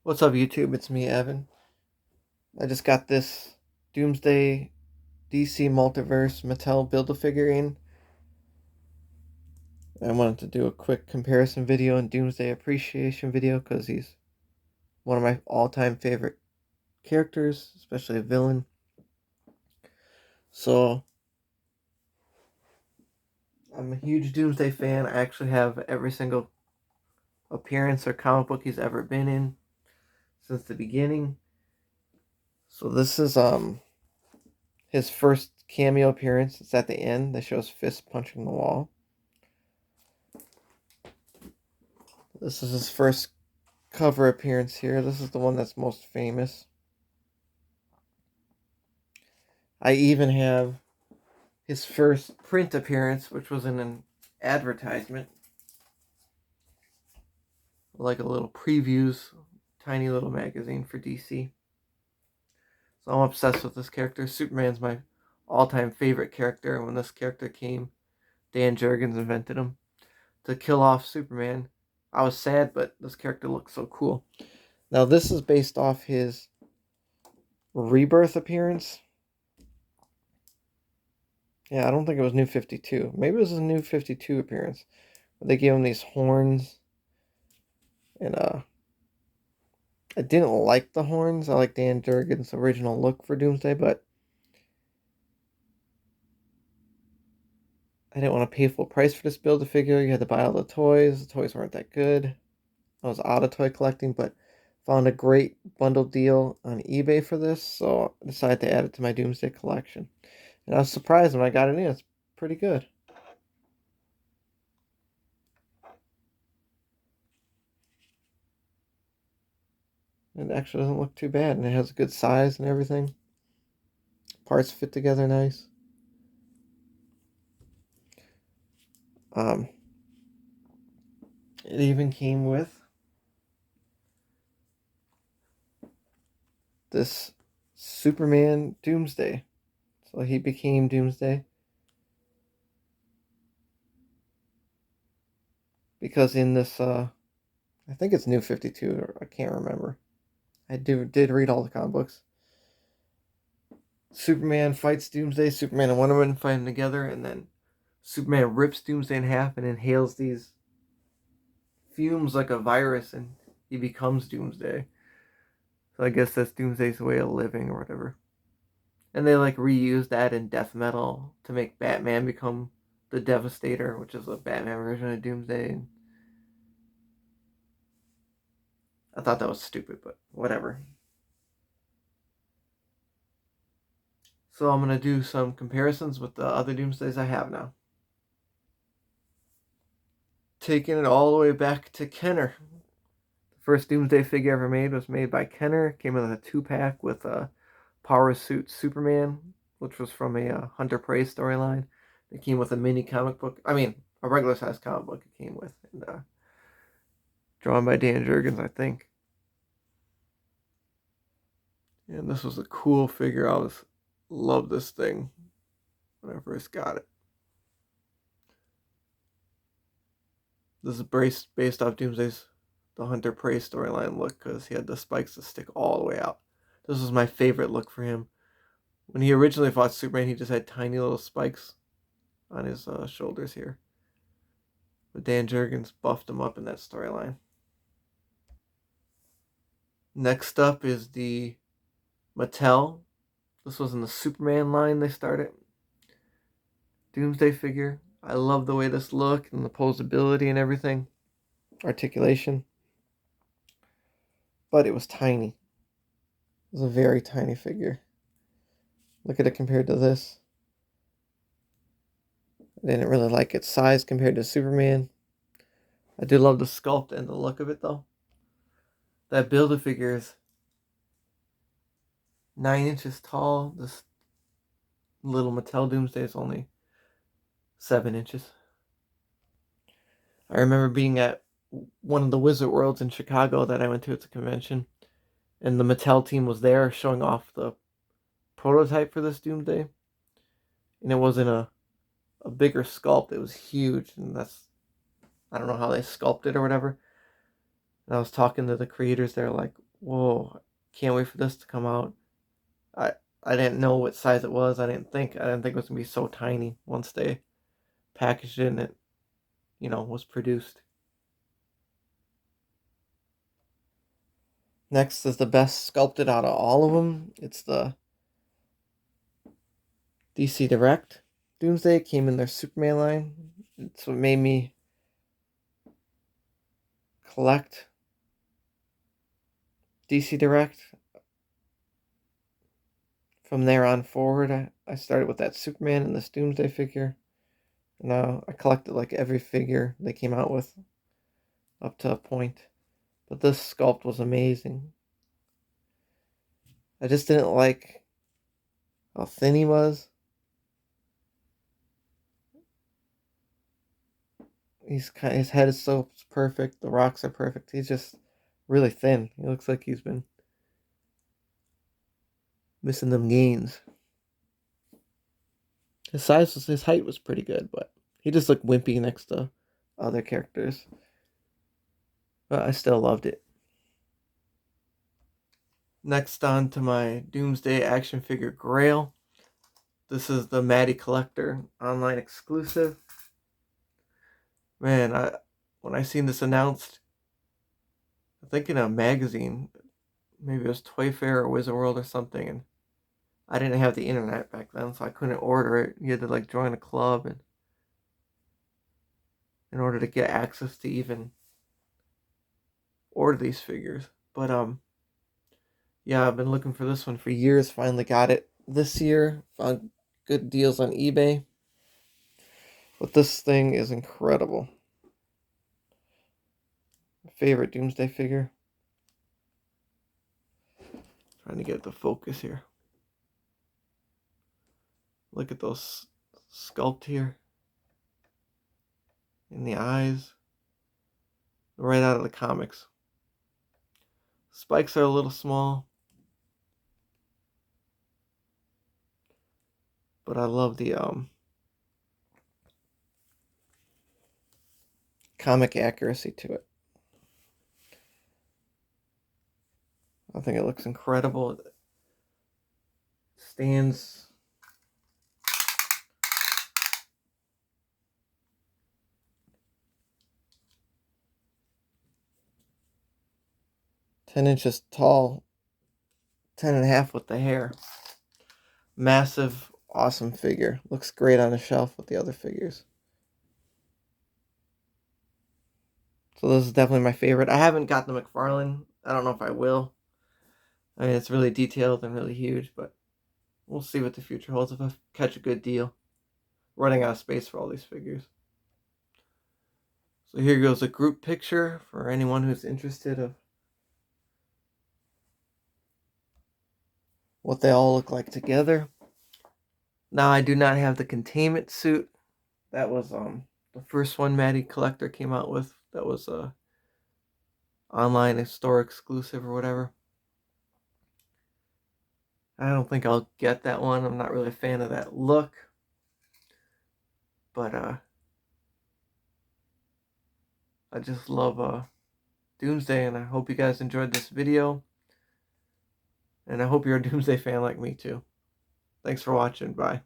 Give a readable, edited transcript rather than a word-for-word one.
What's up, YouTube? It's me, Evan. I just got this Doomsday DC Multiverse Mattel Build-A-Figurine. I wanted to do a quick comparison video and Doomsday appreciation video because he's one of my all-time favorite characters, especially a villain. So, I'm a huge Doomsday fan. I actually have every single appearance or comic book he's ever been in since the beginning. So this is his first cameo appearance. It's at the end. That shows fist punching the wall. This is his first cover appearance here. This is the one that's most famous. I even have his first print appearance, which was in an advertisement. Like a little previews, tiny little magazine for DC. So I'm obsessed with this character. Superman's my all-time favorite character. When this character came, Dan Jurgens invented him to kill off Superman. I was sad, but this character looks so cool. Now this is based off his Rebirth appearance. Yeah, I don't think it was New 52. Maybe it was a New 52 appearance. They gave him these horns. And I didn't like the horns. I like Dan Jurgens' original look for Doomsday, but I didn't want to pay full price for this Build-A-Figure. You had to buy all the toys. The toys weren't that good. I was out of toy collecting, but found a great bundle deal on eBay for this, so I decided to add it to my Doomsday collection. And I was surprised when I got it in. It's pretty good. It actually doesn't look too bad, and it has a good size and everything. Parts fit together nice. Um, it even came with this Superman Doomsday. So he became Doomsday. Because in this, I think it's New 52, or I can't remember. I did read all the comic books. Superman fights Doomsday. Superman and Wonder Woman fight him together, and then Superman rips Doomsday in half and inhales these fumes like a virus, and he becomes Doomsday. So I guess that's Doomsday's way of living or whatever. And they like reused that in death metal to make Batman become the Devastator, which is a Batman version of Doomsday. I thought that was stupid, but whatever. So I'm going to do some comparisons with the other Doomsdays I have now. Taking it all the way back to Kenner. The first Doomsday figure ever made was made by Kenner. Came in a 2-pack with a Power Suit Superman, which was from a Hunter Prey storyline. It came with a mini comic book. I mean, a regular size comic book it came with. And drawn by Dan Jurgens, I think. And this was a cool figure. I loved this thing when I first got it. This is based off Doomsday's the Hunter Prey storyline look because he had the spikes that stick all the way out. This was my favorite look for him. When he originally fought Superman, he just had tiny little spikes on his shoulders here. But Dan Jurgens buffed him up in that storyline. Next up is the Mattel. This was in the Superman line they started. Doomsday figure. I love the way this looked and the posability and everything. Articulation. But it was tiny. It was a very tiny figure. Look at it compared to this. I didn't really like its size compared to Superman. I do love the sculpt and the look of it though. That Build-A-Figure is 9 inches tall. This little Mattel Doomsday is only 7 inches. I remember being at one of the Wizard Worlds in Chicago that I went to at the convention, and the Mattel team was there showing off the prototype for this Doomsday. And it wasn't a bigger sculpt. It was huge, and I don't know how they sculpted or whatever. And I was talking to the creators. They're like, Whoa, can't wait for this to come out. I I didn't know what size it was. I didn't think it was gonna be so tiny once they packaged it and it, was produced. Next is the best sculpted out of all of them. It's the DC Direct. Doomsday came in their Superman line. It's what made me collect DC Direct. From there on forward, I started with that Superman and this Doomsday figure. Now I collected like every figure they came out with up to a point. But this sculpt was amazing. I just didn't like how thin he was. His head is so perfect. The rocks are perfect. He's just really thin. He looks like he's been missing them gains. His height was pretty good, but he just looked wimpy next to other characters. But I still loved it. Next on to my Doomsday action figure Grail. This is the Maddie Collector online exclusive. Man, when I seen this announced, I think in a magazine, maybe it was Toy Fair or Wizard World or something, and I didn't have the internet back then, so I couldn't order it. You had to like join a club and in order to get access to even order these figures. But yeah, I've been looking for this one for years. Finally got it this year. Found good deals on eBay. But this thing is incredible. My favorite Doomsday figure. Trying to get the focus here. Look at those sculpt here. In the eyes. Right out of the comics. Spikes are a little small. But I love the comic accuracy to it. I think it looks incredible. It stands 10 inches tall, 10 and a half with the hair. Massive, awesome figure. Looks great on the shelf with the other figures. So this is definitely my favorite. I haven't got the McFarlane. I don't know if I will. I mean, it's really detailed and really huge, but we'll see what the future holds if I catch a good deal. Running out of space for all these figures. So here goes a group picture for anyone who's interested of what they all look like together. Now I do not have the containment suit. That was the first one Maddie Collector came out with. That was a online store exclusive or whatever. I don't think I'll get that one. I'm not really a fan of that look. But I just love Doomsday, and I hope you guys enjoyed this video. And I hope you're a Doomsday fan like me too. Thanks for watching. Bye.